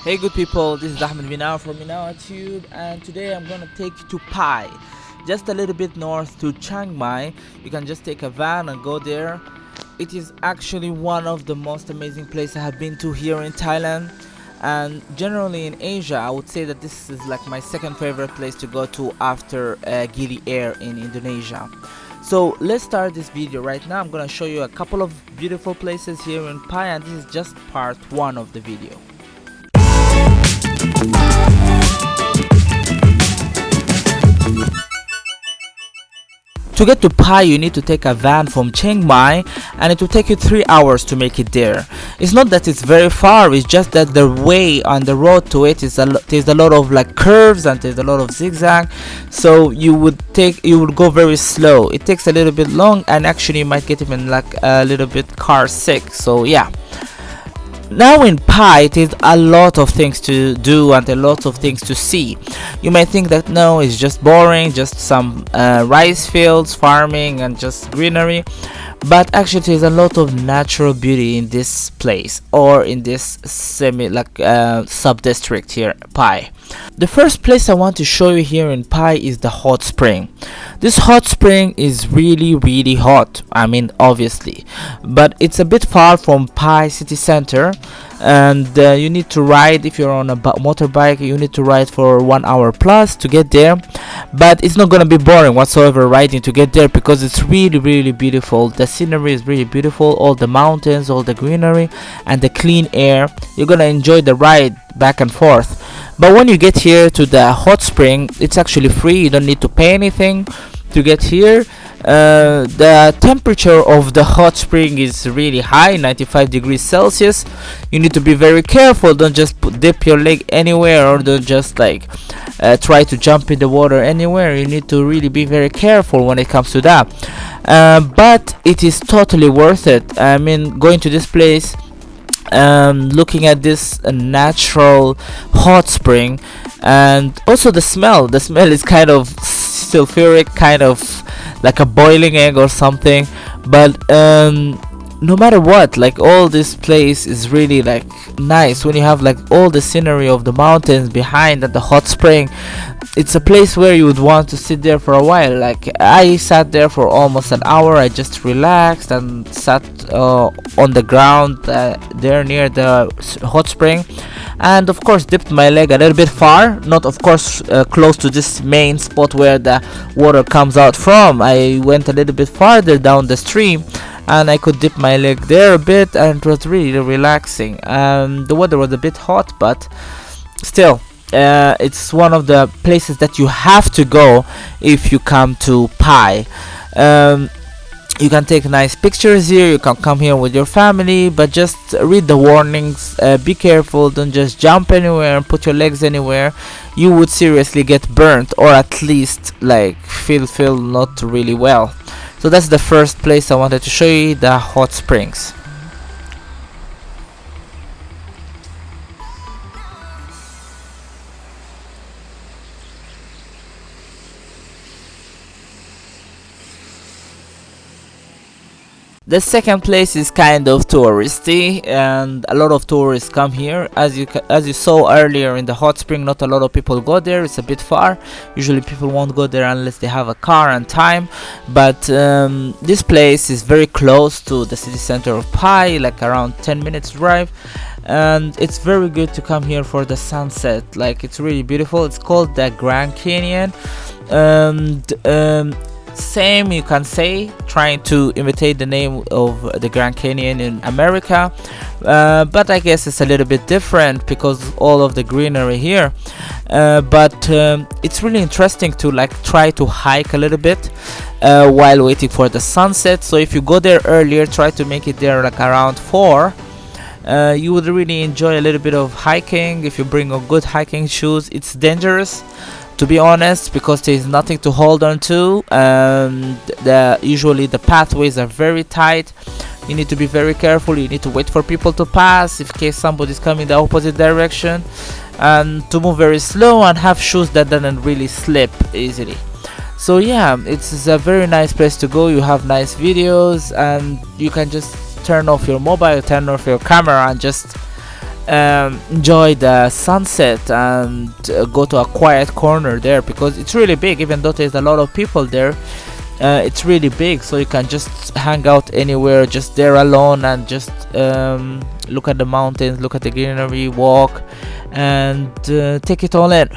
Hey good people, this is Ahmed Minawa from MinawaTube, and today I'm gonna take you to PAI, just a little bit north to Chiang Mai. You can just take a van and go there. It is actually one of the most amazing places I have been to here in Thailand, and generally in Asia. I would say that this is like my second favorite place to go to after Gili Air in Indonesia. So let's start this video right now. I'm gonna show you a couple of beautiful places here in PAI, and this is just part 1 of the video. To get to PAI, you need to take a van from Chiang Mai, and it will take you 3 hours to make it there. It's not that it's very far, it's just that the way on the road to it is there's a lot of like curves and there's a lot of zigzag, so you would go very slow. It takes a little bit long, and actually you might get even like a little bit car sick. So yeah. Now in PAI, it is a lot of things to do and a lot of things to see. You may think that no, it's just boring, just some rice fields, farming and just greenery, but actually there's a lot of natural beauty in this place, or in this sub-district here, PAI. The first place I want to show you here in PAI is the hot spring. This hot spring is really hot, I mean obviously, but it's a bit far from PAI city center, and you need to ride. If you're on a motorbike, you need to ride for 1 hour plus to get there, but it's not gonna be boring whatsoever riding to get there, because it's really beautiful. The scenery is really beautiful, all the mountains, all the greenery and the clean air. You're gonna enjoy the ride back and forth. But when you get here to the hot spring, it's actually free. You don't need to pay anything to get here. The temperature of the hot spring is really high, 95 degrees Celsius. You need to be very careful. Don't just dip your leg anywhere, or don't just like try to jump in the water anywhere. You need to really be very careful when it comes to that. But it is totally worth it. I mean, going to this place, looking at this natural hot spring, and also the smell is kind of sulfuric, kind of like a boiling egg or something, but no matter what, like all this place is really like nice. When you have like all the scenery of the mountains behind and the hot spring, it's a place where you would want to sit there for a while. Like I sat there for almost an hour. I just relaxed and sat on the ground there near the hot spring, and of course dipped my leg a little bit far, not of course close to this main spot where the water comes out from. I went a little bit farther down the stream, and I could dip my leg there a bit, and it was really relaxing. The weather was a bit hot, but still, it's one of the places that you have to go if you come to PAI. You can take nice pictures here, you can come here with your family, but just read the warnings. Be careful, don't just jump anywhere and put your legs anywhere. You would seriously get burnt, or at least like feel not really well. So that's the first place I wanted to show you, the hot springs. The second place is kind of touristy, and a lot of tourists come here. As you saw earlier in the hot spring, not a lot of people go there. It's a bit far. Usually people won't go there unless they have a car and time, but this place is very close to the city center of PAI, like around 10 minutes drive, and it's very good to come here for the sunset. Like it's really beautiful. It's called the Grand Canyon, and same you can say, trying to imitate the name of the Grand Canyon in America, but I guess it's a little bit different because of all of the greenery here. But it's really interesting to like try to hike a little bit while waiting for the sunset. So if you go there earlier, try to make it there like around 4. You would really enjoy a little bit of hiking if you bring a good hiking shoes. It's dangerous, to be honest, because there is nothing to hold on to, and usually the pathways are very tight. You need to be very careful. You need to wait for people to pass in case somebody's coming the opposite direction, and to move very slow and have shoes that doesn't really slip easily. So yeah, it's a very nice place to go. You have nice videos, and you can just turn off your mobile, turn off your camera, and just enjoy the sunset and go to a quiet corner there, because it's really big. Even though there's a lot of people there, it's really big, so you can just hang out anywhere, just there alone, and just look at the mountains, look at the greenery, walk, and take it all in.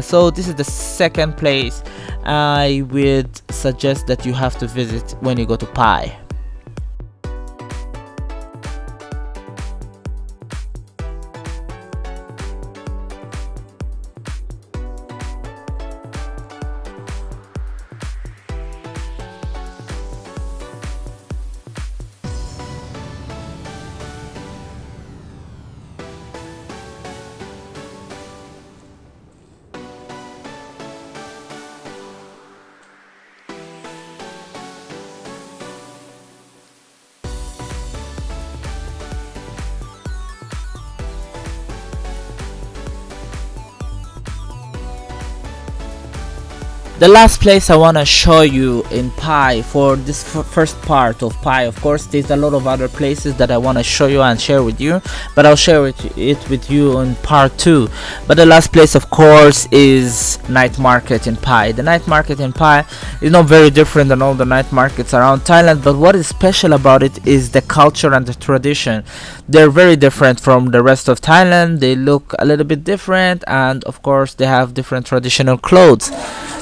So this is the second place I would suggest that you have to visit when you go to PAI. The last place I want to show you in PAI for this first part of PAI, of course there's a lot of other places that I want to show you and share with you, but I'll share it with you in part 2. But the last place, of course, is night market in PAI. The night market in PAI is not very different than all the night markets around Thailand, but what is special about it is the culture and the tradition. They're very different from the rest of Thailand. They look a little bit different, and of course they have different traditional clothes,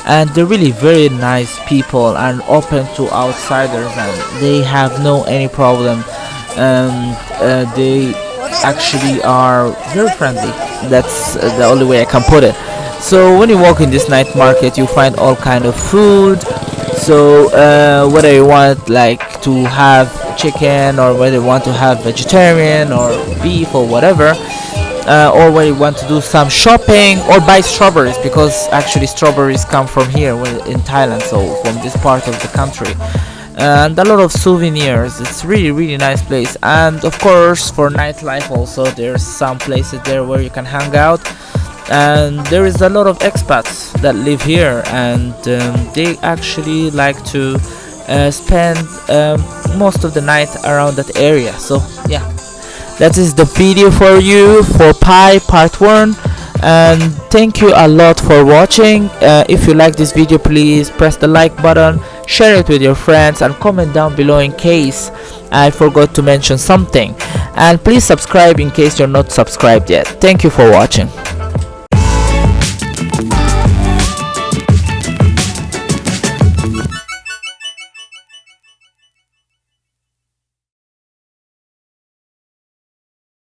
and they're really very nice people and open to outsiders, and they have no any problem. They actually are very friendly. That's the only way I can put it. So when you walk in this night market, you find all kind of food. So whether you want like to have chicken, or whether you want to have vegetarian or beef or whatever, or when you want to do some shopping or buy strawberries, because actually strawberries come from here in Thailand, so from this part of the country, and a lot of souvenirs. It's really nice place. And of course for nightlife also, there's some places there where you can hang out, and there is a lot of expats that live here, and they actually like to spend most of the night around that area. So yeah, that is the video for you for PAI part 1, and thank you a lot for watching. If you like this video, please press the like button, share it with your friends, and comment down below in case I forgot to mention something, and please subscribe in case you're not subscribed yet. Thank you for watching.